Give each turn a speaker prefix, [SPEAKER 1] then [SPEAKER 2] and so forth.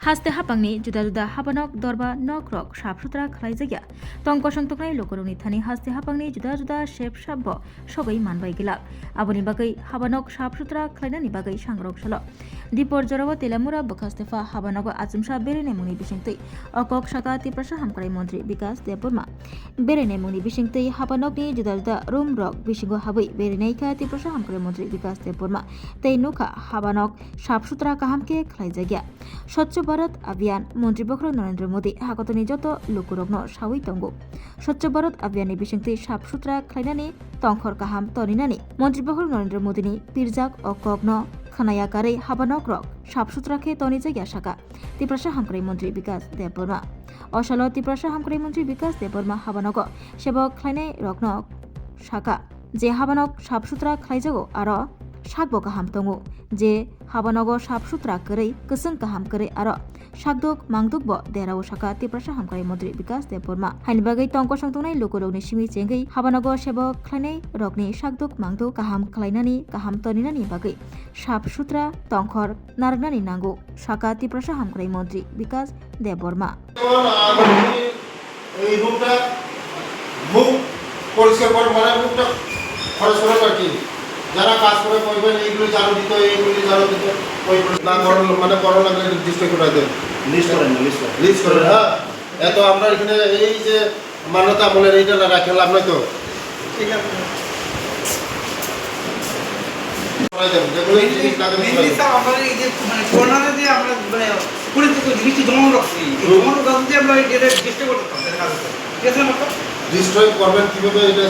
[SPEAKER 1] haste hapangni juda-juda Habanok dorba nok-rok sap-sutra khlaijagya tongko songtoknai lokoroni thani haste hapangni juda-juda shep sabbo sobai manbai gilak aboni bagai Habanok sap-sutra khlainani bagai sangrok salo dipor jorabo Teliamura bokhastefa Habanok achumsa Berai mungni bisingtui okok saka tiprasa hamkrai Montri Bikash Berai mungni bisingtui Habanokni juda-juda room rok bisingo habai Berai kha tiprasa hamkrai Montri Bikash tei Rwkha Habanok sap-sutra kahamke khlaijagya Swachh Bharat Abhiyan Montri Bokhrok Narendra Modi hakotoni joto lukurokno sawi tongo Swachh Bharat Abhiyanni bisingtui sap-sutra khlainani tongkhor kaham toninani Montri Bokhrok Narendra Modini pirjak okokno khanayakarei Habanok rok sap-sutra khe tonijagya saka tiprasa hamkrai Montri Bikash Osalo tiprasa hamkrai Montri Bikash Habanok sebok khlainai rokno saka je Habanok sap-sutra khlaijago aro sakbo kaham tongo je Habanogo sap-sutra korei kwchwng kaham korei aro sakdok mangdokbo derao saka tiprasa hamkrai Montri Bikash haini bagai tongko songtongnai lukurokni simi chengei Habanogo sebok khlainai rokni sakdok mangdok kaham khlainani kaham toninani bagai sap-sutra tongkhor naraknani nango saka tiprasa hamkrai Montri Bikash
[SPEAKER 2] এই রুমটা মুখ পরিষ্কার করে মানে মুখটা খরচ করে রাখি যারা কাজ করে কইবেন এইগুলো জানো দিত ওই না মানে করোনা নির্দিষ্ট করে দেন লিস্ট করেন হ্যাঁ এত আমরা এখানে এই যে মান্যতা আমলের এইটা না রাখে লাভ নাই তো ঠিক আছে ডিস্ট্রয় করবেন কিভাবে এটা